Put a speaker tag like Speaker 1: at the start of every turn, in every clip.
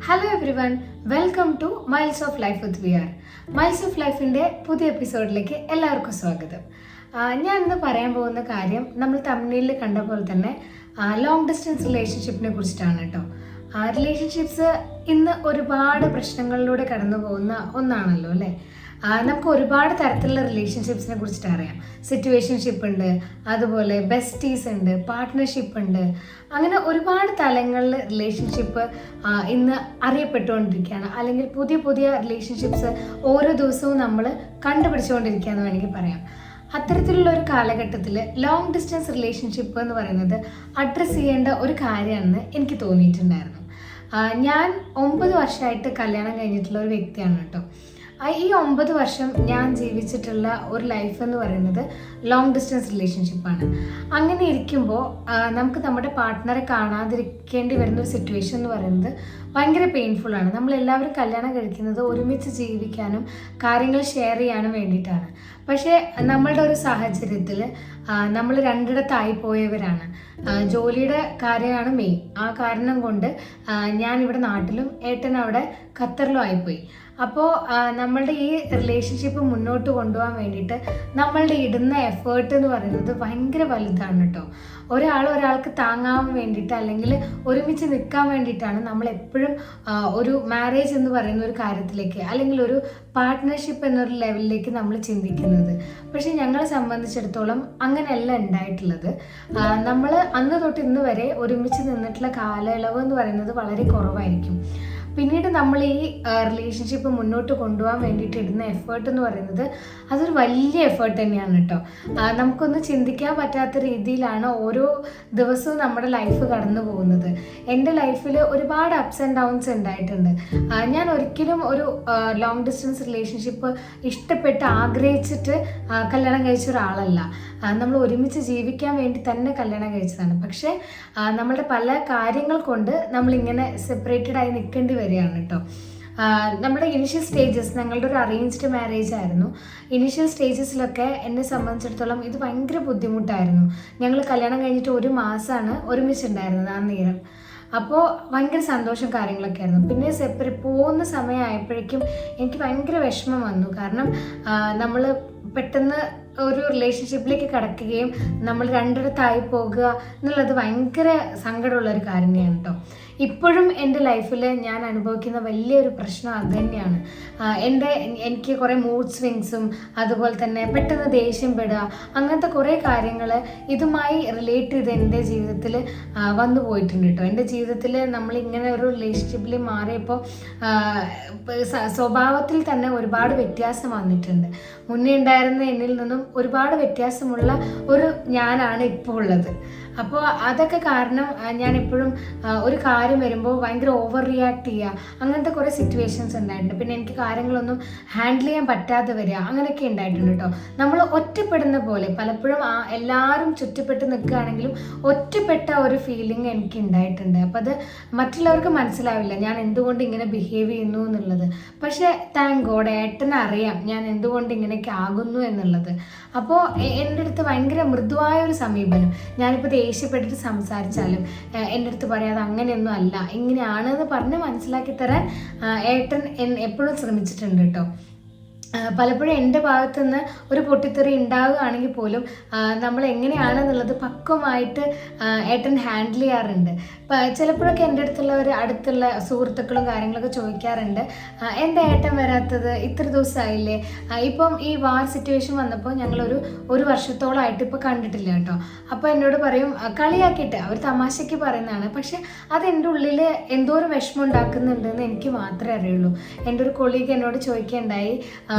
Speaker 1: Hello everyone, welcome to miles of life with V R. Miles of ലൈഫിൻ്റെ പുതിയ എപ്പിസോഡിലേക്ക് എല്ലാവർക്കും സ്വാഗതം. ഞാൻ ഇന്ന് പറയാൻ പോകുന്ന കാര്യം നമ്മൾ തമിഴിൽ കണ്ട പോലെ തന്നെ ലോങ് ഡിസ്റ്റൻസ് റിലേഷൻഷിപ്പിനെ കുറിച്ചിട്ടാണ് കേട്ടോ. റിലേഷൻഷിപ്സ് ഇന്ന് ഒരുപാട് പ്രശ്നങ്ങളിലൂടെ കടന്നു പോകുന്ന ഒന്നാണല്ലോ അല്ലേ. നമുക്ക് ഒരുപാട് തരത്തിലുള്ള റിലേഷൻഷിപ്സിനെ കുറിച്ചിട്ട് അറിയാം. സിറ്റുവേഷൻഷിപ്പ് ഉണ്ട്, അതുപോലെ ബെസ്റ്റീസ് ഉണ്ട്, പാർട്ട്ണർഷിപ്പ് ഉണ്ട്. അങ്ങനെ ഒരുപാട് തലങ്ങളിൽ റിലേഷൻഷിപ്പ് ഇന്ന് അറിയപ്പെട്ടുകൊണ്ടിരിക്കുകയാണ്. അല്ലെങ്കിൽ പുതിയ പുതിയ റിലേഷൻഷിപ്സ് ഓരോ ദിവസവും നമ്മൾ കണ്ടുപിടിച്ചുകൊണ്ടിരിക്കുകയെന്ന് വേണമെങ്കിൽ പറയാം. അത്തരത്തിലുള്ള ഒരു കാലഘട്ടത്തിൽ ലോങ് ഡിസ്റ്റൻസ് റിലേഷൻഷിപ്പ് എന്ന് പറയുന്നത് അഡ്രസ്സ് ചെയ്യേണ്ട ഒരു കാര്യമാണെന്ന് എനിക്ക് തോന്നിയിട്ടുണ്ടായിരുന്നു. ഞാൻ 9 വർഷമായിട്ട് കല്യാണം കഴിഞ്ഞിട്ടുള്ള ഒരു വ്യക്തിയാണ് കേട്ടോ. ഈ 9 വർഷം ഞാൻ ജീവിച്ചിട്ടുള്ള ഒരു ലൈഫ് എന്ന് പറയുന്നത് ലോങ് ഡിസ്റ്റൻസ് റിലേഷൻഷിപ്പാണ്. അങ്ങനെ ഇരിക്കുമ്പോൾ നമുക്ക് നമ്മുടെ പാർട്ട്ണറെ കാണാതിരിക്കേണ്ടി വരുന്ന ഒരു സിറ്റുവേഷൻ എന്ന് പറയുന്നത് ഭയങ്കര പെയിൻഫുള്ളാണ്. നമ്മളെല്ലാവരും കല്യാണം കഴിക്കുന്നത് ഒരുമിച്ച് ജീവിക്കാനും കാര്യങ്ങൾ ഷെയർ ചെയ്യാനും വേണ്ടിയിട്ടാണ്. പക്ഷേ നമ്മളുടെ ഒരു സാഹചര്യത്തിൽ നമ്മൾ രണ്ടിടത്തായി പോയവരാണ്. ജോലിയുടെ കാര്യമാണ് മെയിൻ. ആ കാരണം കൊണ്ട് ഞാനിവിടെ നാട്ടിലും ഏട്ടൻ അവിടെ ഖത്തറിലും ആയിപ്പോയി. അപ്പോൾ നമ്മളുടെ ഈ റിലേഷൻഷിപ്പ് മുന്നോട്ട് കൊണ്ടുപോകാൻ വേണ്ടിയിട്ട് നമ്മളുടെ ഇടുന്ന എഫേർട്ട് എന്ന് പറയുന്നത് ഭയങ്കര വലുതാണ് കേട്ടോ. ഒരാൾക്ക് താങ്ങാൻ വേണ്ടിയിട്ട് അല്ലെങ്കിൽ ഒരുമിച്ച് നിൽക്കാൻ വേണ്ടിയിട്ടാണ് നമ്മൾ എപ്പോഴും ഒരു മാരേജ് എന്ന് പറയുന്ന ഒരു കാര്യത്തിലേക്ക് അല്ലെങ്കിൽ ഒരു പാർട്ട്ണർഷിപ്പ് എന്നൊരു ലെവലിലേക്ക് നമ്മൾ ചിന്തിക്കുന്നത്. പക്ഷേ ഞങ്ങളെ സംബന്ധിച്ചിടത്തോളം അങ്ങനെയല്ല ഉണ്ടായിട്ടുള്ളത്. നമ്മൾ അന്ന് തൊട്ട് ഇന്ന് വരെ ഒരുമിച്ച് നിന്നിട്ടുള്ള കാലയളവ് എന്ന് പറയുന്നത് വളരെ കുറവായിരിക്കും. പിന്നീട് നമ്മൾ ഈ റിലേഷൻഷിപ്പ് മുന്നോട്ട് കൊണ്ടുപോകാൻ വേണ്ടിയിട്ട് ഇടുന്ന എഫേർട്ട് എന്ന് പറയുന്നത് അതൊരു വലിയ എഫേർട്ട് തന്നെയാണ് കേട്ടോ. നമുക്കൊന്ന് ചിന്തിക്കാൻ പറ്റാത്ത രീതിയിലാണ് ഓരോ ദിവസവും നമ്മുടെ ലൈഫ് കടന്നു പോകുന്നത്. എൻ്റെ ലൈഫിൽ ഒരുപാട് അപ്സ് ആൻഡ് ഡൗൺസ് ഉണ്ടായിട്ടുണ്ട്. ഞാൻ ഒരിക്കലും ഒരു ലോങ് ഡിസ്റ്റൻസ് റിലേഷൻഷിപ്പ് ഇഷ്ടപ്പെട്ട് ആഗ്രഹിച്ചിട്ട് കല്യാണം കഴിച്ച ഒരാളല്ല. നമ്മൾ ഒരുമിച്ച് ജീവിക്കാൻ വേണ്ടി തന്നെ കല്യാണം കഴിച്ചതാണ്. പക്ഷേ നമ്മളുടെ പല കാര്യങ്ങൾ കൊണ്ട് നമ്മളിങ്ങനെ സെപ്പറേറ്റഡ് ആയി നിൽക്കേണ്ടി വരികയാണ് കേട്ടോ. നമ്മുടെ ഇനിഷ്യൽ സ്റ്റേജസ്, ഞങ്ങളുടെ ഒരു അറേഞ്ച്ഡ് മാരേജ് ആയിരുന്നു. ഇനിഷ്യൽ സ്റ്റേജസിലൊക്കെ എന്നെ സംബന്ധിച്ചിടത്തോളം ഇത് ഭയങ്കര ബുദ്ധിമുട്ടായിരുന്നു. ഞങ്ങൾ കല്യാണം കഴിഞ്ഞിട്ട് 1 മാസമാണ് ഒരുമിച്ചുണ്ടായിരുന്നത് ആ നേരം. അപ്പോൾ ഭയങ്കര സന്തോഷം കാര്യങ്ങളൊക്കെ ആയിരുന്നു. പിന്നെ പോകുന്ന സമയമായപ്പോഴേക്കും എനിക്ക് ഭയങ്കര വിഷമം വന്നു. കാരണം നമ്മൾ പെട്ടെന്ന് ഒരു റിലേഷൻഷിപ്പിലേക്ക് കടക്കുകയും നമ്മൾ രണ്ടിടത്തായി പോകുക എന്നുള്ളത് ഭയങ്കര സങ്കടമുള്ളൊരു കാര്യം തന്നെയാണ് കേട്ടോ. ഇപ്പോഴും എൻ്റെ ലൈഫിൽ ഞാൻ അനുഭവിക്കുന്ന വലിയൊരു പ്രശ്നം അത് തന്നെയാണ്. എനിക്ക് കുറേ മൂഡ് സ്വിങ്സും അതുപോലെ തന്നെ പെട്ടെന്ന് ദേഷ്യം പെടുക, അങ്ങനത്തെ കുറേ കാര്യങ്ങൾ ഇതുമായി റിലേറ്റ് ചെയ്ത് എൻ്റെ ജീവിതത്തിൽ വന്നു പോയിട്ടുണ്ട് കേട്ടോ. എൻ്റെ ജീവിതത്തിൽ നമ്മളിങ്ങനെ ഒരു റിലേഷൻഷിപ്പിൽ മാറിയപ്പോൾ സ്വഭാവത്തിൽ തന്നെ ഒരുപാട് വ്യത്യാസം വന്നിട്ടുണ്ട്. മുന്നേ ഉണ്ടായിരുന്ന എന്നിൽ നിന്നും ഒരുപാട് വ്യത്യാസമുള്ള ഒരു ഞാനാണ് ഇപ്പോൾ ഉള്ളത്. അപ്പോൾ അതൊക്കെ കാരണം ഞാൻ എപ്പോഴും ഒരു കാര്യം വരുമ്പോൾ ഭയങ്കര ഓവർ റിയാക്ട് ചെയ്യുക, അങ്ങനത്തെ കുറേ സിറ്റുവേഷൻസ് ഉണ്ടായിട്ടുണ്ട്. പിന്നെ എനിക്ക് കാര്യങ്ങളൊന്നും ഹാൻഡിൽ ചെയ്യാൻ പറ്റാതെ വരിക, അങ്ങനെയൊക്കെ ഉണ്ടായിട്ടുണ്ട് കേട്ടോ. നമ്മൾ ഒറ്റപ്പെടുന്ന പോലെ പലപ്പോഴും എല്ലാവരും ചുറ്റപ്പെട്ട് നിൽക്കുകയാണെങ്കിലും ഒറ്റപ്പെട്ട ഒരു ഫീലിംഗ് എനിക്ക് ഉണ്ടായിട്ടുണ്ട്. അപ്പോൾ അത് മറ്റുള്ളവർക്ക് മനസ്സിലാവില്ല ഞാൻ എന്തുകൊണ്ട് ഇങ്ങനെ ബിഹേവ് ചെയ്യുന്നു എന്നുള്ളത്. പക്ഷേ താങ്ക് ഗോഡ് ഏട്ടനറിയാം ഞാൻ എന്തുകൊണ്ട് ഇങ്ങനെയൊക്കെ ആകുന്നു എന്നുള്ളത്. അപ്പോൾ എൻ്റെ അടുത്ത് ഭയങ്കര മൃദുവായ ഒരു സമീപനം. ഞാനിപ്പോൾ ദേഷ്യപ്പെട്ടിട്ട് സംസാരിച്ചാലും എൻ്റെ അടുത്ത് പറയാതെ അങ്ങനെയൊന്നും അല്ല, ഇങ്ങനെയാണെന്ന് പറഞ്ഞ് മനസ്സിലാക്കി തരാൻ ഏട്ടൻ എപ്പോഴും ശ്രമിച്ചിട്ടുണ്ട് കേട്ടോ. പലപ്പോഴും എൻ്റെ ഭാഗത്തുനിന്ന് ഒരു പൊട്ടിത്തെറി ഉണ്ടാവുകയാണെങ്കിൽ പോലും നമ്മൾ എങ്ങനെയാണെന്നുള്ളത് പക്വമായിട്ട് ഏട്ടൻ ഹാൻഡിൽ ചെയ്യാറുണ്ട്. ചിലപ്പോഴൊക്കെ എൻ്റെ അടുത്തുള്ള സുഹൃത്തുക്കളും കാര്യങ്ങളൊക്കെ ചോദിക്കാറുണ്ട്, എന്താ ഏട്ടൻ വരാത്തത്, ഇത്ര ദിവസമായില്ലേ. ഇപ്പം ഈ വാർ സിറ്റുവേഷൻ വന്നപ്പോൾ ഞങ്ങളൊരു വർഷത്തോളമായിട്ട് ഇപ്പോൾ കണ്ടിട്ടില്ല കേട്ടോ. അപ്പോൾ എന്നോട് പറയും, കളിയാക്കിയിട്ട് അവർ തമാശയ്ക്ക് പറയുന്നതാണ്, പക്ഷെ അത് എൻ്റെ ഉള്ളിൽ എന്തോ ഒരു വിഷമം ഉണ്ടാക്കുന്നുണ്ടെന്ന് എനിക്ക് മാത്രമേ അറിയുള്ളൂ. എൻ്റെ ഒരു കൊളീഗ് എന്നോട് ചോദിക്കുകയുണ്ടായി,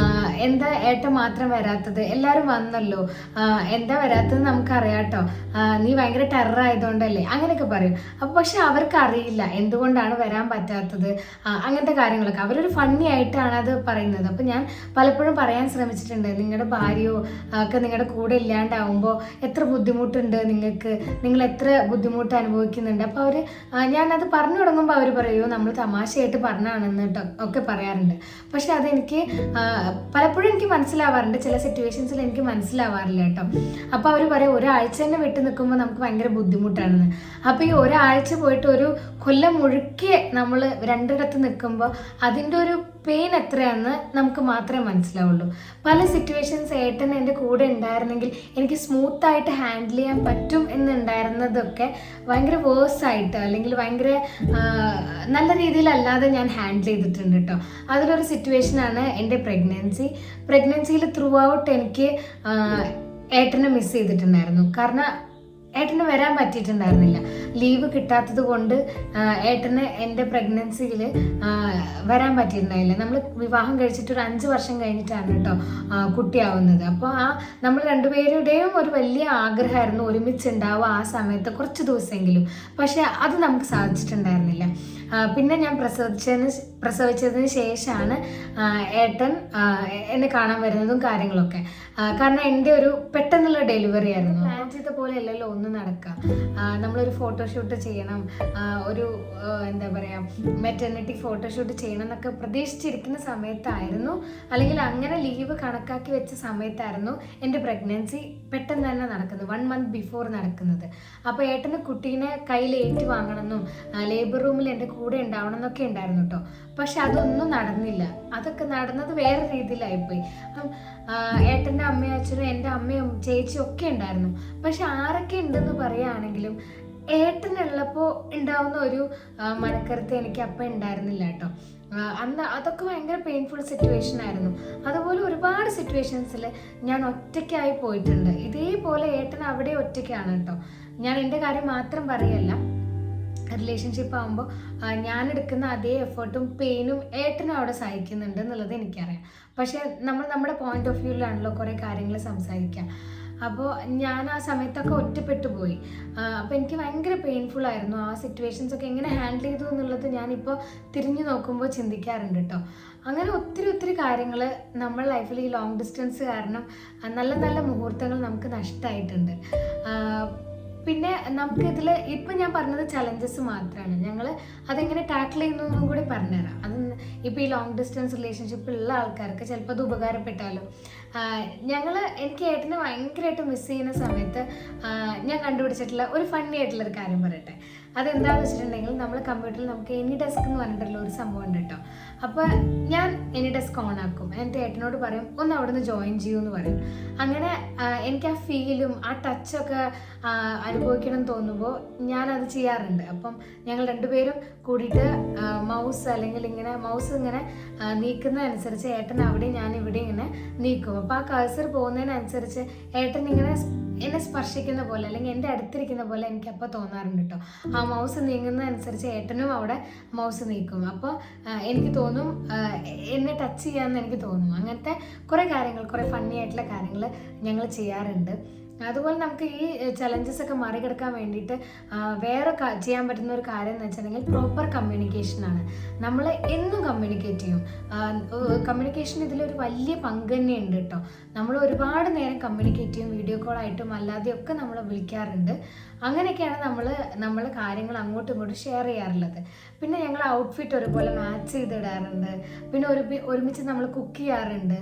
Speaker 1: എന്താ ഏട്ടൻ മാത്രം വരാത്തത്, എല്ലാവരും വന്നല്ലോ, എന്താ വരാത്തത് നമുക്കറിയാം കേട്ടോ, നീ ഭയങ്കര ടെറർ ആയതുകൊണ്ടല്ലേ, അങ്ങനെയൊക്കെ പറയും. അപ്പോൾ പക്ഷെ അവർക്ക് അറിയില്ല എന്തുകൊണ്ടാണ് വരാൻ പറ്റാത്തത്, അങ്ങനത്തെ കാര്യങ്ങളൊക്കെ അവരൊരു ഫണ്ണി ആയിട്ടാണ് അത് പറയുന്നത്. അപ്പോൾ ഞാൻ പലപ്പോഴും പറയാൻ ശ്രമിച്ചിട്ടുണ്ട്, നിങ്ങളുടെ ഭാര്യയോ ഒക്കെ നിങ്ങളുടെ കൂടെ ഇല്ലാണ്ടാവുമ്പോൾ എത്ര ബുദ്ധിമുട്ടുണ്ട് നിങ്ങൾക്ക്, നിങ്ങൾ എത്ര ബുദ്ധിമുട്ട് അനുഭവിക്കുന്നുണ്ട്. അപ്പോൾ ഞാനത് പറഞ്ഞു തുടങ്ങുമ്പോൾ അവർ പറയുമോ നമ്മൾ തമാശയായിട്ട് പറഞ്ഞാണെന്ന് ഒക്കെ പറയാറുണ്ട്. പക്ഷെ അതെനിക്ക് പലപ്പോഴും എനിക്ക് മനസ്സിലാവാറുണ്ട്, ചില സിറ്റുവേഷൻസിൽ എനിക്ക് മനസ്സിലാവാറില്ല കേട്ടോ. അപ്പോൾ അവർ പറയും ഒരാഴ്ച തന്നെ വിട്ട് നിൽക്കുമ്പോൾ നമുക്ക് ഭയങ്കര ബുദ്ധിമുട്ടാണെന്ന്. അപ്പോൾ ഈ ഒരാഴ്ച പോയിട്ട് ഒരു കൊല്ലം മുഴുക്കെ നമ്മൾ രണ്ടിടത്ത് നിൽക്കുമ്പോൾ അതിൻ്റെ ഒരു പെയിൻ എത്രയാണെന്ന് നമുക്ക് മാത്രമേ മനസ്സിലാവുള്ളൂ. പല സിറ്റുവേഷൻസ് ഏട്ടൻ എൻ്റെ കൂടെ ഉണ്ടായിരുന്നെങ്കിൽ എനിക്ക് സ്മൂത്തായിട്ട് ഹാൻഡിൽ ചെയ്യാൻ പറ്റും എന്നുണ്ടായിരുന്നതൊക്കെ ഭയങ്കര വേഴ്സായിട്ട് അല്ലെങ്കിൽ ഭയങ്കര നല്ല രീതിയിലല്ലാതെ ഞാൻ ഹാൻഡിൽ ചെയ്തിട്ടുണ്ട് കേട്ടോ. അതിലൊരു സിറ്റുവേഷനാണ് എൻ്റെ പ്രഗ്നൻസിയിൽ ത്രൂ ഔട്ട് എനിക്ക് ഏട്ടനെ മിസ് ചെയ്തിട്ടുണ്ടായിരുന്നു. കാരണം ഏട്ടന് വരാൻ പറ്റിയിട്ടുണ്ടായിരുന്നില്ല. ലീവ് കിട്ടാത്തത് കൊണ്ട് ഏട്ടന് എൻ്റെ പ്രഗ്നൻസിയിൽ വരാൻ പറ്റിയിട്ടുണ്ടായില്ല. നമ്മൾ വിവാഹം കഴിച്ചിട്ട് ഒരു 5 വർഷം കഴിഞ്ഞിട്ടാണ് കേട്ടോ കുട്ടിയാവുന്നത്. അപ്പോൾ നമ്മൾ രണ്ടുപേരുടെയും ഒരു വലിയ ആഗ്രഹമായിരുന്നു ഒരുമിച്ചുണ്ടാവുക ആ സമയത്ത് കുറച്ച് ദിവസമെങ്കിലും. പക്ഷെ അത് നമുക്ക് സാധിച്ചിട്ടുണ്ടായിരുന്നില്ല. പിന്നെ ഞാൻ പ്രസവിച്ചതിന് ശേഷമാണ് ഏട്ടൻ എന്നെ കാണാൻ വരുന്നതും കാര്യങ്ങളൊക്കെ. കാരണം എൻ്റെ ഒരു പെട്ടെന്നുള്ള ഡെലിവറി ആയിരുന്നു. പ്ലാൻ ചെയ്ത പോലെ അല്ലല്ലോ ഒന്ന് നടക്കുക. നമ്മളൊരു ഫോട്ടോഷൂട്ട് ചെയ്യണം, ഒരു എന്താ പറയുക മെറ്റർണിറ്റി ഫോട്ടോഷൂട്ട് ചെയ്യണം എന്നൊക്കെ പ്രതീക്ഷിച്ചിരിക്കുന്ന സമയത്തായിരുന്നു, അല്ലെങ്കിൽ അങ്ങനെ ലീവ് കണക്കാക്കി വെച്ച സമയത്തായിരുന്നു എൻ്റെ പ്രഗ്നൻസി പെട്ടെന്ന് തന്നെ നടക്കുന്നത്, 1 month ബിഫോർ നടക്കുന്നത്. അപ്പോൾ ഏട്ടന് കുട്ടീനെ കയ്യിൽ ഏറ്റുവാങ്ങണമെന്നും ലേബർ റൂമിൽ എൻ്റെ കൂടെ ഉണ്ടാവണം എന്നൊക്കെ ഉണ്ടായിരുന്നു കേട്ടോ. പക്ഷെ അതൊന്നും നടന്നില്ല. അതൊക്കെ നടന്നത് വേറെ രീതിയിലായിപ്പോയി. ഏട്ടൻ്റെ അമ്മയും അച്ഛനും എൻ്റെ അമ്മയും ചേച്ചിയും ഒക്കെ ഉണ്ടായിരുന്നു. പക്ഷെ ആരൊക്കെ ഉണ്ടെന്ന് പറയുകയാണെങ്കിലും ഏട്ടനുള്ളപ്പോൾ ഉണ്ടാവുന്ന ഒരു മനക്കരുത്ത് എനിക്ക് അപ്പം ഉണ്ടായിരുന്നില്ല കേട്ടോ. അന്ന് അതൊക്കെ ഭയങ്കര പെയിൻഫുൾ സിറ്റുവേഷൻ ആയിരുന്നു. അതുപോലെ ഒരുപാട് സിറ്റുവേഷൻസിൽ ഞാൻ ഒറ്റയ്ക്കായി പോയിട്ടുണ്ട്. ഇതേപോലെ ഏട്ടൻ അവിടെ ഒറ്റയ്ക്കാണ് കേട്ടോ. ഞാൻ എൻ്റെ കാര്യം മാത്രം പറയല്ല, റിലേഷൻഷിപ്പ് ആകുമ്പോൾ ഞാൻ എടുക്കുന്ന അതേ എഫേർട്ടും പെയിനും ഏട്ടനും അവിടെ സഹിക്കുന്നുണ്ട് എന്നുള്ളത് എനിക്കറിയാം. പക്ഷെ നമ്മൾ നമ്മുടെ പോയിന്റ് ഓഫ് വ്യൂവിലാണല്ലോ കുറേ കാര്യങ്ങൾ സംസാരിക്കുക. അപ്പോൾ ഞാൻ ആ സമയത്തൊക്കെ ഒറ്റപ്പെട്ടു പോയി. അപ്പോൾ എനിക്ക് ഭയങ്കര പെയിൻഫുൾ ആയിരുന്നു. ആ സിറ്റുവേഷൻസ് ഒക്കെ എങ്ങനെ ഹാൻഡിൽ ചെയ്തു എന്നുള്ളത് ഞാനിപ്പോൾ തിരിഞ്ഞു നോക്കുമ്പോൾ ചിന്തിക്കാറുണ്ട് കേട്ടോ. അങ്ങനെ ഒത്തിരി കാര്യങ്ങൾ നമ്മുടെ ലൈഫിൽ ഈ ലോങ് ഡിസ്റ്റൻസ് കാരണം നല്ല നല്ല മുഹൂർത്തങ്ങൾ നമുക്ക് നഷ്ടമായിട്ടുണ്ട്. പിന്നെ നമുക്കിതിൽ ഇപ്പം ഞാൻ പറഞ്ഞത് ചലഞ്ചസ് മാത്രമാണ്. ഞങ്ങൾ അതെങ്ങനെ ടാക്കിൾ ചെയ്യുന്നു എന്നും കൂടി പറഞ്ഞുതരാം. അത് ഇപ്പോൾ ഈ ലോങ് ഡിസ്റ്റൻസ് റിലേഷൻഷിപ്പുള്ള ആൾക്കാർക്ക് ചിലപ്പോൾ അത് ഉപകാരപ്പെട്ടാലോ. എനിക്ക് ഏട്ടനെ ഭയങ്കരമായിട്ട് മിസ് ചെയ്യുന്ന സമയത്ത് ഞാൻ കണ്ടുപിടിച്ചിട്ടുള്ള ഒരു ഫണ്ണി ആയിട്ടുള്ളൊരു കാര്യം പറയട്ടെ. അതെന്താണെന്ന് വെച്ചിട്ടുണ്ടെങ്കിൽ നമ്മൾ കമ്പ്യൂട്ടറിൽ നമുക്ക് എനി ഡെസ്ക് എന്ന് പറഞ്ഞിട്ടുള്ള ഒരു സംഭവം ഉണ്ട് കേട്ടോ. അപ്പോൾ ഞാൻ എനി ഡെസ്ക് ഓൺ ആക്കും, എൻ്റെ ഏട്ടനോട് പറയും ഒന്ന് അവിടെ നിന്ന് ജോയിൻ ചെയ്യൂ എന്ന് പറയും. അങ്ങനെ എനിക്ക് ആ ഫീലും ആ ടച്ചൊക്കെ അനുഭവിക്കണം തോന്നുമ്പോൾ ഞാനത് ചെയ്യാറുണ്ട്. അപ്പം ഞങ്ങൾ രണ്ടുപേരും കൂടിയിട്ട് മൗസ് അല്ലെങ്കിൽ ഇങ്ങനെ മൗസ് ഇങ്ങനെ നീക്കുന്നതനുസരിച്ച് ഏട്ടൻ അവിടെ ഞാൻ ഇവിടെ ഇങ്ങനെ നീക്കും. അപ്പോൾ ആ കഴ്സർ പോകുന്നതിനനുസരിച്ച് ഏട്ടൻ ഇങ്ങനെ എന്നെ സ്പർശിക്കുന്ന പോലെ അല്ലെങ്കിൽ എൻ്റെ അടുത്തിരിക്കുന്ന പോലെ എനിക്കപ്പോൾ തോന്നാറുണ്ട് കേട്ടോ. ആ മൗസ് നീങ്ങുന്നതനുസരിച്ച് ഏട്ടനും അവിടെ മൗസ് നീക്കും. അപ്പോൾ എനിക്ക് തോന്നും എന്നെ ടച്ച് ചെയ്യാമെന്ന് എനിക്ക് തോന്നും. അങ്ങനത്തെ കുറേ കാര്യങ്ങൾ, കുറേ ഫണ്ണി ആയിട്ടുള്ള കാര്യങ്ങൾ ഞങ്ങൾ ചെയ്യാറുണ്ട്. അതുപോലെ നമുക്ക് ഈ ചലഞ്ചസ് ഒക്കെ മറികടക്കാൻ വേണ്ടിയിട്ട് വേറെ ചെയ്യാൻ പറ്റുന്ന ഒരു കാര്യം എന്ന് വെച്ചിട്ടുണ്ടെങ്കിൽ പ്രോപ്പർ കമ്മ്യൂണിക്കേഷനാണ്. നമ്മൾ എന്നും കമ്മ്യൂണിക്കേറ്റ് ചെയ്യും. കമ്മ്യൂണിക്കേഷൻ ഇതിലൊരു വലിയ പങ്ക് തന്നെയുണ്ട് കേട്ടോ. നമ്മൾ ഒരുപാട് നേരം കമ്മ്യൂണിക്കേറ്റ് ചെയ്യും, വീഡിയോ കോളായിട്ടും അല്ലാതെയൊക്കെ നമ്മൾ വിളിക്കാറുണ്ട്. അങ്ങനെയൊക്കെയാണ് നമ്മൾ കാര്യങ്ങൾ അങ്ങോട്ടും ഇങ്ങോട്ടും ഷെയർ ചെയ്യാറുള്ളത്. പിന്നെ ഞങ്ങൾ ഔട്ട്ഫിറ്റ് ഒരുപോലെ മാച്ച് ചെയ്തിടാറുണ്ട്. പിന്നെ ഒരുമിച്ച് നമ്മൾ കുക്ക് ചെയ്യാറുണ്ട്.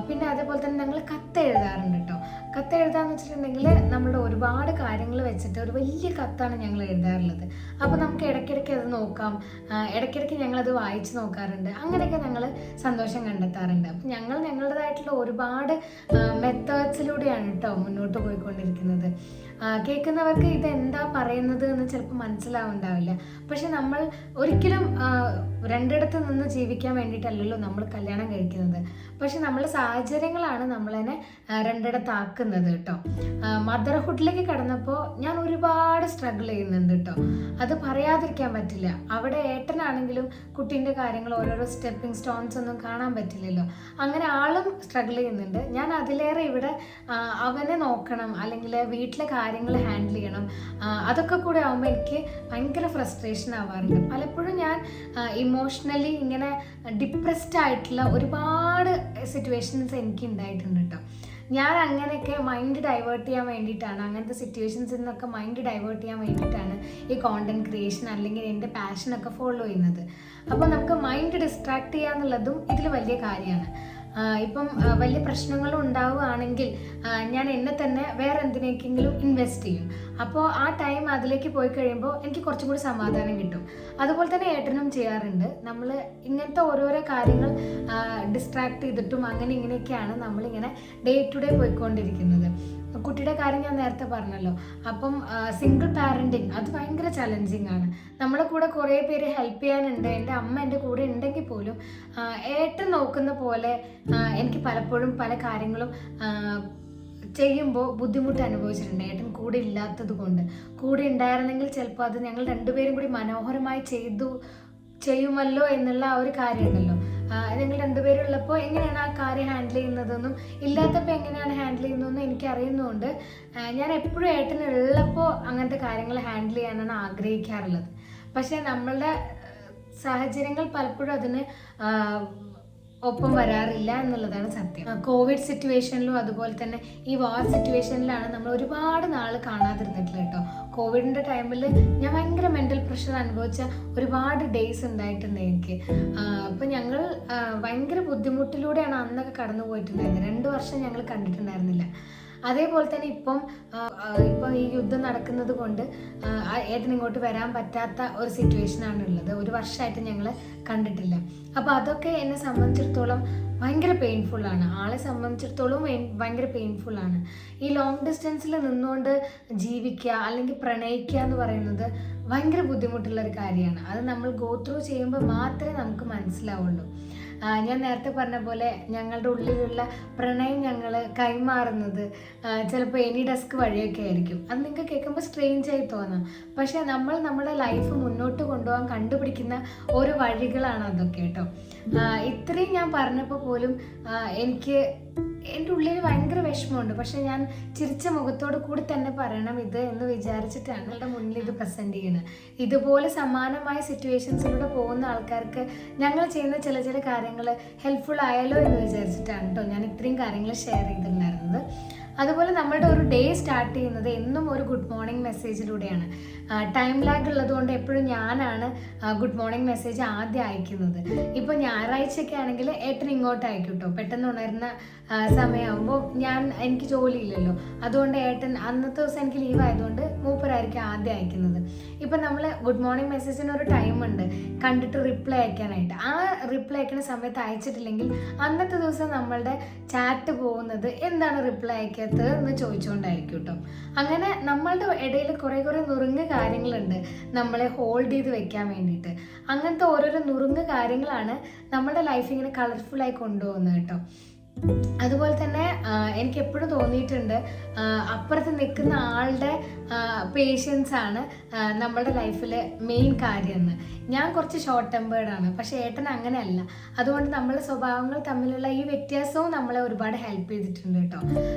Speaker 1: പിന്നെ അതേപോലെ തന്നെ ഞങ്ങൾ കത്ത് എഴുതാറുണ്ട് കേട്ടോ. കത്ത് എഴുതാന്ന് വെച്ചിട്ടുണ്ടെങ്കിൽ നമ്മളുടെ ഒരുപാട് കാര്യങ്ങൾ വെച്ചിട്ട് ഒരു വലിയ കത്താണ് ഞങ്ങൾ എഴുതാറുള്ളത്. അപ്പോൾ നമുക്ക് ഇടയ്ക്കിടയ്ക്ക് അത് നോക്കാം, ഇടയ്ക്കിടയ്ക്ക് ഞങ്ങളത് വായിച്ച് നോക്കാറുണ്ട്. അങ്ങനെയൊക്കെ ഞങ്ങൾ സന്തോഷം കണ്ടെത്താറുണ്ട്. അപ്പം ഞങ്ങളുടേതായിട്ടുള്ള ഒരുപാട് മെത്തേഡ്സിലൂടെയാണ് കേട്ടോ മുന്നോട്ട് പോയിക്കൊണ്ടിരിക്കുന്നത്. കേൾക്കുന്നവർക്ക് ഇതെന്താ പറയുന്നത് എന്ന് ചിലപ്പോൾ മനസ്സിലാവുണ്ടാവില്ല. പക്ഷെ നമ്മൾ ഒരിക്കലും രണ്ടിടത്ത് നിന്ന് ജീവിക്കാൻ വേണ്ടിയിട്ടല്ലല്ലോ നമ്മൾ കല്യാണം കഴിക്കുന്നത്. പക്ഷെ നമ്മളെ സാഹചര്യങ്ങളാണ് നമ്മളതിനെ രണ്ടിടത്താക്കുന്നത് കേട്ടോ. മദർഹുഡിലേക്ക് കടന്നപ്പോൾ ഞാൻ ഒരുപാട് സ്ട്രഗിൾ ചെയ്യുന്നുണ്ട് കേട്ടോ. അത് പറയാതിരിക്കാൻ പറ്റില്ല. അവിടെ ഏട്ടനാണെങ്കിലും കുട്ടീൻ്റെ കാര്യങ്ങൾ ഓരോരോ സ്റ്റെപ്പിംഗ് സ്റ്റോൺസ് ഒന്നും കാണാൻ പറ്റില്ലല്ലോ. അങ്ങനെ ആളും സ്ട്രഗിൾ ചെയ്യുന്നുണ്ട്. ഞാൻ അതിലേറെ ഇവിടെ അവനെ നോക്കണം, അല്ലെങ്കിൽ വീട്ടിലെ കാര്യങ്ങൾ ഹാൻഡിൽ ചെയ്യണം. അതൊക്കെ കൂടെ ആകുമ്പോൾ എനിക്ക് ഭയങ്കര ഫ്രസ്ട്രേഷൻ ആവാറുണ്ട്. പലപ്പോഴും ഞാൻ ഇമോഷണലി ഇങ്ങനെ ഡിപ്രസ്ഡ് ആയിട്ടുള്ള ഒരുപാട് സിറ്റുവേഷൻസ് എനിക്ക് ഉണ്ടായിട്ടുണ്ട് കേട്ടോ. ഞാൻ അങ്ങനെയൊക്കെ മൈൻഡ് ഡൈവേർട്ട് ചെയ്യാൻ വേണ്ടിയിട്ടാണ്, അങ്ങനത്തെ സിറ്റുവേഷൻസിൽ നിന്നൊക്കെ മൈൻഡ് ഡൈവേർട്ട് ചെയ്യാൻ വേണ്ടിയിട്ടാണ് ഈ കോണ്ടന്റ് ക്രിയേഷൻ അല്ലെങ്കിൽ എൻ്റെ പാഷനൊക്കെ ഫോളോ ചെയ്യുന്നത്. അപ്പോൾ നമുക്ക് മൈൻഡ് ഡിസ്ട്രാക്ട് ചെയ്യുക എന്നുള്ളതും ഇതിൽ വലിയ കാര്യമാണ്. ഇപ്പം വലിയ പ്രശ്നങ്ങളും ഉണ്ടാവുകയാണെങ്കിൽ ഞാൻ എന്നെ തന്നെ വേറെ എന്തിനേക്കെങ്കിലും ഇൻവെസ്റ്റ് ചെയ്യും. അപ്പോൾ ആ ടൈം അതിലേക്ക് പോയി കഴിയുമ്പോൾ എനിക്ക് കുറച്ചും കൂടി സമാധാനം കിട്ടും. അതുപോലെ തന്നെ ഏട്ടനും ചെയ്യാറുണ്ട്. നമ്മൾ ഇങ്ങനത്തെ ഓരോരോ കാര്യങ്ങൾ ഡിസ്ട്രാക്ട് ചെയ്തിട്ടും അങ്ങനെ ഇങ്ങനെയൊക്കെയാണ് നമ്മളിങ്ങനെ ഡേ ടു ഡേ പോയിക്കൊണ്ടിരിക്കുന്നത്. കുട്ടിയുടെ കാര്യം ഞാൻ നേരത്തെ പറഞ്ഞല്ലോ. അപ്പം സിംഗിൾ പാരൻറ്റിങ് അത് ഭയങ്കര ചലഞ്ചിങ് ആണ്. നമ്മളെ കൂടെ കുറേ പേര് ഹെൽപ്പ് ചെയ്യാനുണ്ട്. എൻ്റെ അമ്മ എൻ്റെ കൂടെ ഉണ്ടെങ്കിൽ പോലും ഏട്ടൻ നോക്കുന്ന പോലെ എനിക്ക് പലപ്പോഴും പല കാര്യങ്ങളും ചെയ്യുമ്പോൾ ബുദ്ധിമുട്ട് അനുഭവിച്ചിട്ടുണ്ട്. ഏട്ടൻ കൂടെ ഇല്ലാത്തത് കൊണ്ട്. കൂടെ ഉണ്ടായിരുന്നെങ്കിൽ ചിലപ്പോൾ അത് ഞങ്ങൾ രണ്ടുപേരും കൂടി മനോഹരമായി ചെയ്യുമല്ലോ എന്നുള്ള ആ ഒരു കാര്യമുണ്ടല്ലോ. ഞങ്ങൾ രണ്ടുപേരുള്ളപ്പോൾ എങ്ങനെയാണ് ആ കാര്യം ഹാൻഡിൽ ചെയ്യുന്നതെന്നും ഇല്ലാത്തപ്പോൾ എങ്ങനെയാണ് ഹാൻഡിൽ ചെയ്യുന്നതെന്നും എനിക്ക് അറിയുന്നതുകൊണ്ട് ഞാൻ എപ്പോഴും ഏട്ടനുള്ളപ്പോൾ അങ്ങനത്തെ കാര്യങ്ങൾ ഹാൻഡിൽ ചെയ്യാനാണ് ആഗ്രഹിക്കാറുള്ളത്. പക്ഷേ നമ്മളുടെ സാഹചര്യങ്ങൾ പലപ്പോഴും അതിന് ഒപ്പം വരാറില്ല എന്നുള്ളതാണ് സത്യം. കോവിഡ് സിറ്റുവേഷനിലും അതുപോലെ തന്നെ ഈ വാർ സിറ്റുവേഷനിലാണ് നമ്മൾ ഒരുപാട് നാൾ കാണാതിരുന്നിട്ടില്ല കേട്ടോ. കോവിഡിൻ്റെ ടൈമിൽ ഞാൻ ഭയങ്കര മെൻ്റൽ പ്രഷർ അനുഭവിച്ച ഒരുപാട് ഡേയ്സ് ഉണ്ടായിട്ടുണ്ട് എനിക്ക്. അപ്പം ഞങ്ങൾ ഭയങ്കര ബുദ്ധിമുട്ടിലൂടെയാണ് അന്നൊക്കെ കടന്നു പോയിട്ടുണ്ടായിരുന്നത്. 2 വർഷം ഞങ്ങൾ കണ്ടിട്ടുണ്ടായിരുന്നില്ല. അതേപോലെ തന്നെ ഇപ്പം ഈ യുദ്ധം നടക്കുന്നത് കൊണ്ട് ഏട്ടൻ ഇങ്ങോട്ട് വരാൻ പറ്റാത്ത ഒരു സിറ്റുവേഷനാണ് ഉള്ളത്. 1 വർഷമായിട്ട് ഞങ്ങൾ കണ്ടിട്ടില്ല. അപ്പോൾ അതൊക്കെ എന്നെ സംബന്ധിച്ചിടത്തോളം ഭയങ്കര പെയിൻഫുള്ളാണ്. ആളെ സംബന്ധിച്ചിടത്തോളം ഭയങ്കര പെയിൻഫുള്ളാണ്. ഈ ലോങ് ഡിസ്റ്റൻസിൽ നിന്നുകൊണ്ട് ജീവിക്കുക അല്ലെങ്കിൽ പ്രണയിക്കുക എന്ന് പറയുന്നത് ഭയങ്കര ബുദ്ധിമുട്ടുള്ളൊരു കാര്യമാണ്. അത് നമ്മൾ ഗോ ത്രൂ ചെയ്യുമ്പോൾ മാത്രമേ നമുക്ക് മനസ്സിലാവുള്ളൂ. ഞാൻ നേരത്തെ പറഞ്ഞ പോലെ ഞങ്ങളുടെ ഉള്ളിലുള്ള പ്രണയം ഞങ്ങൾ കൈമാറുന്നത് ചിലപ്പോൾ എനി ഡെസ്ക് വഴിയൊക്കെ ആയിരിക്കും. അത് നിങ്ങൾക്ക് കേൾക്കുമ്പോൾ സ്ട്രേഞ്ച് ആയി തോന്നാം. പക്ഷേ നമ്മൾ നമ്മുടെ ലൈഫ് മുന്നോട്ട് കൊണ്ടുപോകാൻ കണ്ടുപിടിക്കുന്ന ഓരോ വഴികളാണ് അതൊക്കെ കേട്ടോ. ഇത്രയും ഞാൻ പറഞ്ഞപ്പോൾ പോലും എനിക്ക് എൻ്റെ ഉള്ളിൽ ഭയങ്കര വിഷമമുണ്ട്. പക്ഷെ ഞാൻ ചിരിച്ച മുഖത്തോട് കൂടി തന്നെ പറയണം ഇത് എന്ന് വിചാരിച്ചിട്ടാണ് ഞങ്ങളുടെ മുന്നിൽ ഇത് പ്രസൻറ്റ് ചെയ്യുന്നത്. ഇതുപോലെ സമാനമായ സിറ്റുവേഷൻസിലൂടെ പോകുന്ന ആൾക്കാർക്ക് ഞങ്ങൾ ചെയ്യുന്ന ചില കാര്യങ്ങൾ ഹെൽപ്ഫുൾ ആയാലോ എന്ന് വിചാരിച്ചിട്ടാണ് കേട്ടോ ഞാൻ ഇത്രയും കാര്യങ്ങൾ ഷെയർ ചെയ്തിട്ടുണ്ടായിരുന്നത്. അതുപോലെ നമ്മളുടെ ഒരു ഡേ സ്റ്റാർട്ട് ചെയ്യുന്നത് എന്നും ഒരു ഗുഡ് മോർണിംഗ് മെസ്സേജിലൂടെയാണ്. ടൈം ലാഗ് ഉള്ളതുകൊണ്ട് എപ്പോഴും ഞാനാണ് ഗുഡ് മോർണിംഗ് മെസ്സേജ് ആദ്യം അയക്കുന്നത്. ഇപ്പോൾ ഞായറാഴ്ചയൊക്കെ ആണെങ്കിൽ ഏട്ടൻ ഇങ്ങോട്ട് അയക്കും കേട്ടോ. പെട്ടെന്ന് ഉണരുന്ന സമയമാകുമ്പോൾ എനിക്ക് ജോലിയില്ലല്ലോ, അതുകൊണ്ട് ഏട്ടൻ അന്നത്തെ ദിവസം എനിക്ക് ലീവ് ആയതുകൊണ്ട് മൂപ്പരായിരിക്കും ആദ്യം അയക്കുന്നത്. ഇപ്പം നമ്മൾ ഗുഡ് മോർണിംഗ് മെസ്സേജിന് ഒരു ടൈമുണ്ട് കണ്ടിട്ട് റിപ്ലൈ അയക്കാനായിട്ട്. ആ റിപ്ലൈ അയക്കുന്ന സമയത്ത് അയച്ചിട്ടില്ലെങ്കിൽ അന്നത്തെ ദിവസം നമ്മളുടെ ചാറ്റ് പോകുന്നത് എന്താണ് റിപ്ലൈ അയക്കാത്തത് എന്ന് ചോദിച്ചുകൊണ്ടായിരിക്കും കേട്ടോ. അങ്ങനെ നമ്മളുടെ ഇടയിൽ കുറേ നുറുങ്ങ് കാര്യങ്ങളുണ്ട് നമ്മളെ ഹോൾഡ് ചെയ്ത് വെക്കാൻ വേണ്ടിയിട്ട്. അങ്ങനത്തെ ഓരോരോ നുറുങ്ങ് കാര്യങ്ങളാണ് നമ്മുടെ ലൈഫ് ഇങ്ങനെ കളർഫുള്ളായി കൊണ്ടുപോകുന്നത് കേട്ടോ. അതുപോലെ തന്നെ എനിക്ക് എപ്പോഴും തോന്നിയിട്ടുണ്ട് അപ്പുറത്ത് നിൽക്കുന്ന ആളുടെ പേഷ്യൻസ് ആണ് നമ്മളുടെ ലൈഫിൽ മെയിൻ കാര്യമെന്ന്. ഞാൻ കുറച്ച് ഷോർട്ട് ടെമ്പേർഡാണ്, പക്ഷേ ഏട്ടൻ അങ്ങനെയല്ല. അതുകൊണ്ട് നമ്മളെ സ്വഭാവങ്ങൾ തമ്മിലുള്ള ഈ വ്യത്യാസവും നമ്മളെ ഒരുപാട് ഹെൽപ്പ് ചെയ്തിട്ടുണ്ട് കേട്ടോ.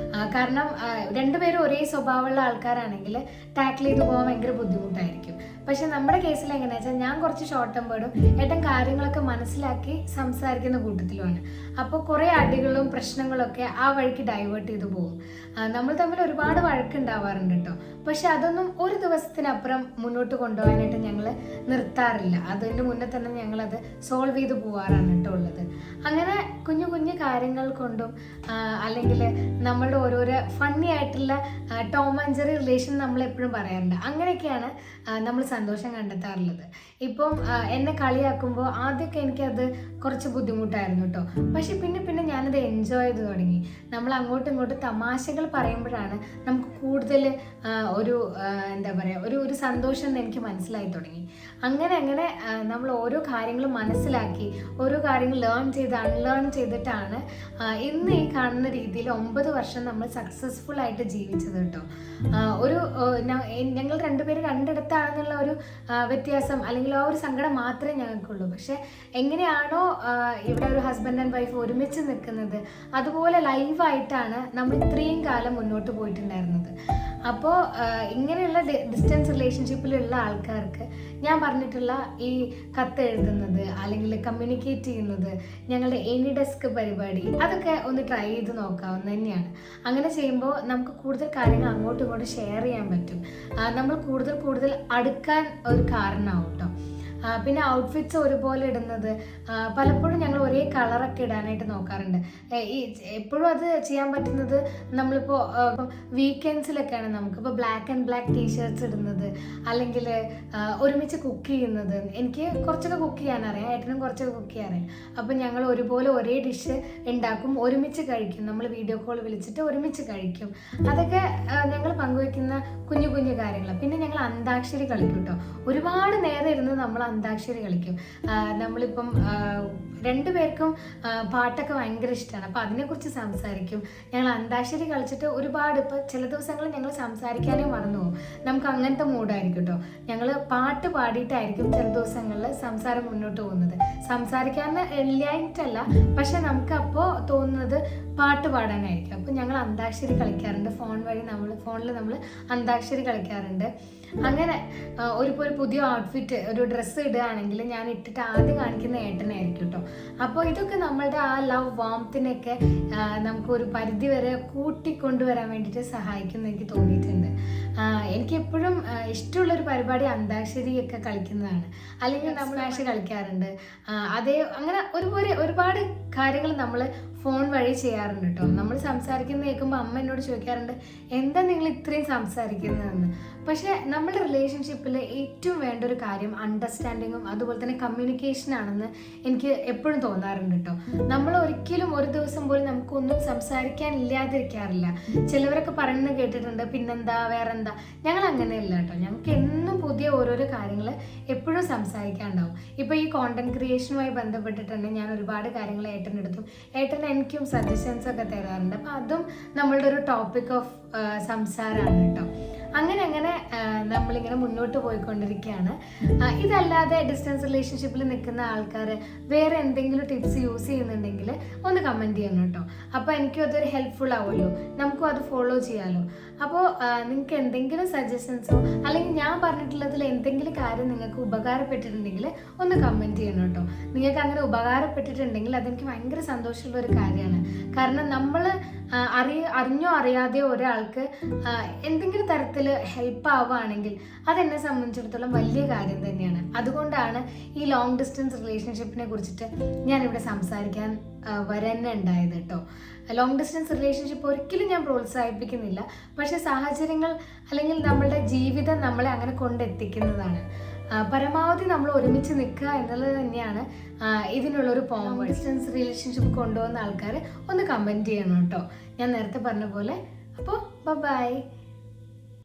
Speaker 1: കാരണം രണ്ടുപേരും ഒരേ സ്വഭാവമുള്ള ആൾക്കാരാണെങ്കിൽ ടാക്കിൾ ചെയ്ത് പോകാൻ ഭയങ്കര ബുദ്ധിമുട്ടായിരിക്കും. പക്ഷെ നമ്മുടെ കേസിൽ എങ്ങനെയാ വെച്ചാൽ ഞാൻ കുറച്ച് ഷോർട്ട് ടെമ്പേർഡും ഏട്ടൻ കാര്യങ്ങളൊക്കെ മനസ്സിലാക്കി സംസാരിക്കുന്ന കൂട്ടത്തിലുമാണ്. അപ്പോൾ കുറേ അടികളും പ്രശ്നങ്ങളൊക്കെ ആ വഴിക്ക് ഡൈവേർട്ട് ചെയ്ത് പോകും. നമ്മൾ തമ്മിൽ ഒരുപാട് വഴക്കുണ്ടാവാറുണ്ട് കേട്ടോ. പക്ഷെ അതൊന്നും ഒരു ദിവസത്തിനപ്പുറം മുന്നോട്ട് കൊണ്ടുപോകാനായിട്ട് ഞങ്ങൾ നിർത്താറില്ല. അതിൻ്റെ മുന്നേ തന്നെ ഞങ്ങളത് സോൾവ് ചെയ്ത് പോവാറാണ് കേട്ടോ ഉള്ളത്. അങ്ങനെ കുഞ്ഞു കുഞ്ഞു കാര്യങ്ങൾ കൊണ്ടും അല്ലെങ്കിൽ നമ്മളുടെ ഓരോരോ ഫണ്ണി ആയിട്ടുള്ള ടോം ആൻഡ് ജെറി റിലേഷൻ നമ്മൾ എപ്പോഴും പറയാറുണ്ട്. അങ്ങനെയൊക്കെയാണ് നമ്മൾ സന്തോഷം കണ്ടെത്താറുള്ളത്. ഇപ്പം എന്നെ കളിയാക്കുമ്പോൾ ആദ്യമൊക്കെ എനിക്കത് കുറച്ച് ബുദ്ധിമുട്ടായിരുന്നു കേട്ടോ. പക്ഷെ പിന്നെ ഞാനത് എൻജോയ് ചെയ്ത് തുടങ്ങി. നമ്മൾ അങ്ങോട്ടും ഇങ്ങോട്ടും തമാശകൾ പറയുമ്പോഴാണ് നമുക്ക് കൂടുതൽ ഒരു എന്താ പറയുക ഒരു സന്തോഷം എനിക്ക് മനസ്സിലായി തുടങ്ങി. അങ്ങനെ നമ്മൾ ഓരോ കാര്യങ്ങളും മനസ്സിലാക്കി ഓരോ കാര്യങ്ങൾ അൺലേൺ ചെയ്തിട്ടാണ് ഇന്ന് ഈ കാണുന്ന രീതിയിൽ 9 വർഷം നമ്മൾ സക്സസ്ഫുൾ ആയിട്ട് ജീവിച്ചത് കേട്ടോ. ഞങ്ങൾ രണ്ടുപേരും രണ്ടിടത്താണെന്നുള്ള ഒരു വ്യത്യാസം അല്ലെങ്കിൽ ആ ഒരു സങ്കടം മാത്രമേ ഞങ്ങൾക്കുള്ളൂ. പക്ഷെ എങ്ങനെയാണോ ഇവിടെ ഒരു ഹസ്ബൻഡ് ആൻഡ് വൈഫ് ഒരുമിച്ച് നിൽക്കുന്നത് അതുപോലെ ലൈവായിട്ടാണ് നമ്മൾ ഇത്രയും കാലം മുന്നോട്ട് പോയിട്ടുണ്ടായിരുന്നത്. അപ്പോൾ ഇങ്ങനെയുള്ള ഡിസ്റ്റൻസ് റിലേഷൻഷിപ്പിലുള്ള ആൾക്കാർക്ക് ഞാൻ പറഞ്ഞിട്ടുള്ള ഈ കത്ത് എഴുതുന്നത് അല്ലെങ്കിൽ കമ്മ്യൂണിക്കേറ്റ് ചെയ്യുന്നത് ഞങ്ങളുടെ എനി ഡെസ്ക് പരിപാടി അതൊക്കെ ഒന്ന് ട്രൈ ചെയ്ത് നോക്കാവുന്ന തന്നെയാണ്. അങ്ങനെ ചെയ്യുമ്പോൾ നമുക്ക് കൂടുതൽ കാര്യങ്ങൾ അങ്ങോട്ടും ഇങ്ങോട്ടും ഷെയർ ചെയ്യാൻ പറ്റും. നമ്മൾ കൂടുതൽ അടുക്കാൻ ഒരു കാരണമാവും കേട്ടോ. പിന്നെ ഔട്ട്ഫിറ്റ്സ് ഒരുപോലെ ഇടുന്നത്. പലപ്പോഴും ഞങ്ങൾ ഒരേ കളറൊക്കെ ഇടാനായിട്ട് നോക്കാറുണ്ട്. ഈ എപ്പോഴും അത് ചെയ്യാൻ പറ്റുന്നത് നമ്മളിപ്പോൾ വീക്കെൻഡ്സിലൊക്കെയാണ്. നമുക്കിപ്പോൾ ബ്ലാക്ക് ആൻഡ് ബ്ലാക്ക് ടീഷർട്ട്സ് ഇടുന്നത്, അല്ലെങ്കിൽ ഒരുമിച്ച് കുക്ക് ചെയ്യുന്നത്. എനിക്ക് കുറച്ചൊക്കെ കുക്ക് ചെയ്യാനറിയാം, ഏട്ടനും കുറച്ചൊക്കെ കുക്ക് ചെയ്യാനറിയാം. അപ്പം ഞങ്ങൾ ഒരുപോലെ ഒരേ ഡിഷ് ഉണ്ടാക്കും, ഒരുമിച്ച് കഴിക്കും. നമ്മൾ വീഡിയോ കോൾ വിളിച്ചിട്ട് ഒരുമിച്ച് കഴിക്കും. അതൊക്കെ ഞങ്ങൾ പങ്കുവെക്കുന്ന കുഞ്ഞു കുഞ്ഞു കാര്യങ്ങൾ. പിന്നെ ഞങ്ങൾ അന്താക്ഷരി കളിക്കും കേട്ടോ. ഒരുപാട് നേരം ഇരുന്ന് നമ്മൾ അന്താക്ഷരി കളിക്കും. നമ്മളിപ്പം രണ്ടുപേർക്കും പാട്ടൊക്കെ ഭയങ്കര ഇഷ്ടമാണ്. അപ്പോൾ അതിനെക്കുറിച്ച് സംസാരിക്കും. ഞങ്ങൾ അന്താക്ഷരി കളിച്ചിട്ട് ഒരുപാട്, ഇപ്പോൾ ചില ദിവസങ്ങളിൽ ഞങ്ങൾ സംസാരിക്കാനേ മറന്നു പോകും. നമുക്ക് അങ്ങനത്തെ മൂഡായിരിക്കും കേട്ടോ. ഞങ്ങൾ പാട്ട് പാടിയിട്ടായിരിക്കും ചില ദിവസങ്ങളിൽ സംസാരം മുന്നോട്ട് പോകുന്നത്. സംസാരിക്കാൻ ഇല്ലായിട്ടല്ല, പക്ഷെ നമുക്ക് അപ്പോൾ തോന്നുന്നത് പാട്ട് പാടാനായിരിക്കും. അപ്പോൾ ഞങ്ങൾ അന്താക്ഷരി കളിക്കാറുണ്ട്. ഫോണിൽ നമ്മൾ അന്താക്ഷരി കളിക്കാറുണ്ട്. അങ്ങനെ ഒരു പുതിയ ഔട്ട്ഫിറ്റ്, ഒരു ഡ്രസ്സ് ഇടുകയാണെങ്കിൽ ഞാൻ ഇട്ടിട്ട് ആദ്യം കാണിക്കുന്ന ഏട്ടനായിരിക്കും കേട്ടോ. അപ്പോൾ ഇതൊക്കെ നമ്മളുടെ ആ ലവ് വാംത്തിനൊക്കെ നമുക്കൊരു പരിധി വരെ കൂട്ടിക്കൊണ്ടുവരാൻ വേണ്ടിയിട്ട് സഹായിക്കുമെന്ന് എനിക്ക് തോന്നിയിട്ടുണ്ട്. എനിക്ക് എപ്പോഴും ഇഷ്ടമുള്ളൊരു പരിപാടി അന്താക്ഷരിയൊക്കെ കളിക്കുന്നതാണ്. അല്ലെങ്കിൽ നമ്മൾ ആശ കളിക്കാറുണ്ട്. അങ്ങനെ ഒരുപാട് കാര്യങ്ങൾ നമ്മൾ ഫോൺ വഴി ചെയ്യാറുണ്ട് കേട്ടോ. നമ്മൾ സംസാരിക്കുന്നത് കേൾക്കുമ്പോൾ അമ്മ എന്നോട് ചോദിക്കാറുണ്ട്, എന്താ നിങ്ങൾ ഇത്രയും സംസാരിക്കുന്നതെന്ന്. പക്ഷേ നമ്മുടെ റിലേഷൻഷിപ്പിൽ ഏറ്റവും വേണ്ട ഒരു കാര്യം അണ്ടർസ്റ്റാൻഡിങ്ങും അതുപോലെ തന്നെ കമ്മ്യൂണിക്കേഷൻ ആണെന്ന് എനിക്ക് എപ്പോഴും തോന്നാറുണ്ട് കേട്ടോ. നമ്മൾ ഒരിക്കലും ഒരു ദിവസം പോലും നമുക്കൊന്നും സംസാരിക്കാൻ ഇല്ലാതിരിക്കാറില്ല. ചിലവരൊക്കെ പറയുന്നത് കേട്ടിട്ടുണ്ട്, പിന്നെന്താ വേറെന്താ. ഞങ്ങൾ അങ്ങനെയല്ല കേട്ടോ. ഞങ്ങൾക്ക് എന്നും പുതിയ ഓരോരോ കാര്യങ്ങൾ എപ്പോഴും സംസാരിക്കാനുണ്ടാവും. ഇപ്പോൾ ഈ കോണ്ടന്റ് ക്രിയേഷനുമായി ബന്ധപ്പെട്ടിട്ടുണ്ട് ഞാൻ ഒരുപാട് കാര്യങ്ങൾ ഏട്ടനെടുത്തും ഏട്ടൻ എനിക്കും സജഷൻസ് ഒക്കെ തരാറുണ്ട്. അപ്പം അതും നമ്മളുടെ ഒരു ടോപ്പിക് ഓഫ് സംസാരമാണ് കേട്ടോ. അങ്ങനെ നമ്മളിങ്ങനെ മുന്നോട്ട് പോയിക്കൊണ്ടിരിക്കുകയാണ്. ഇതല്ലാതെ ഡിസ്റ്റൻസ് റിലേഷൻഷിപ്പിൽ നിൽക്കുന്ന ആൾക്കാർ വേറെ എന്തെങ്കിലും ടിപ്സ് യൂസ് ചെയ്യുന്നുണ്ടെങ്കിൽ ഒന്ന് കമൻറ്റ് ചെയ്യണം കേട്ടോ. അപ്പോൾ എനിക്കും അതൊരു ഹെൽപ്ഫുൾ ആവുമല്ലോ, നമുക്കും അത് ഫോളോ ചെയ്യാമല്ലോ. അപ്പോൾ നിങ്ങൾക്ക് എന്തെങ്കിലും സജഷൻസോ അല്ലെങ്കിൽ ഞാൻ പറഞ്ഞിട്ടുള്ളതിൽ എന്തെങ്കിലും കാര്യം നിങ്ങൾക്ക് ഉപകാരപ്പെട്ടിട്ടുണ്ടെങ്കിൽ ഒന്ന് കമൻറ്റ് ചെയ്യണം കേട്ടോ. നിങ്ങൾക്ക് അങ്ങനെ ഉപകാരപ്പെട്ടിട്ടുണ്ടെങ്കിൽ അതെനിക്ക് ഭയങ്കര സന്തോഷമുള്ള ഒരു കാര്യമാണ്. കാരണം നമ്മൾ അറിഞ്ഞോ അറിയാതെയോ ഒരാൾക്ക് എന്തെങ്കിലും തരത്തിൽ ഹെൽപ്പ് ആവുകയാണെങ്കിൽ അതെന്നെ സംബന്ധിച്ചിടത്തോളം വലിയ കാര്യം തന്നെയാണ്. അതുകൊണ്ടാണ് ഈ ലോങ് ഡിസ്റ്റൻസ് റിലേഷൻഷിപ്പിനെ കുറിച്ചിട്ട് ഞാനിവിടെ സംസാരിക്കാൻ വരന്നെ ഉണ്ടായത് കേട്ടോ. ലോങ് ഡിസ്റ്റൻസ് റിലേഷൻഷിപ്പ് ഒരിക്കലും ഞാൻ പ്രോത്സാഹിപ്പിക്കുന്നില്ല, പക്ഷെ സാഹചര്യങ്ങൾ അല്ലെങ്കിൽ നമ്മളുടെ ജീവിതം നമ്മളെ അങ്ങനെ കൊണ്ടെത്തിക്കുന്നതാണ്. പരമാവധി നമ്മൾ ഒരുമിച്ച് നിൽക്കുക എന്നുള്ളത് തന്നെയാണ് ഇതിനുള്ളൊരു പോയിന്റ്. ലോങ് ഡിസ്റ്റൻസ് റിലേഷൻഷിപ്പ് കൊണ്ടുപോകുന്ന ആൾക്കാർ ഒന്ന് കമൻറ്റ് ചെയ്യണം കേട്ടോ, ഞാൻ നേരത്തെ പറഞ്ഞ പോലെ. അപ്പോൾ ബൈ.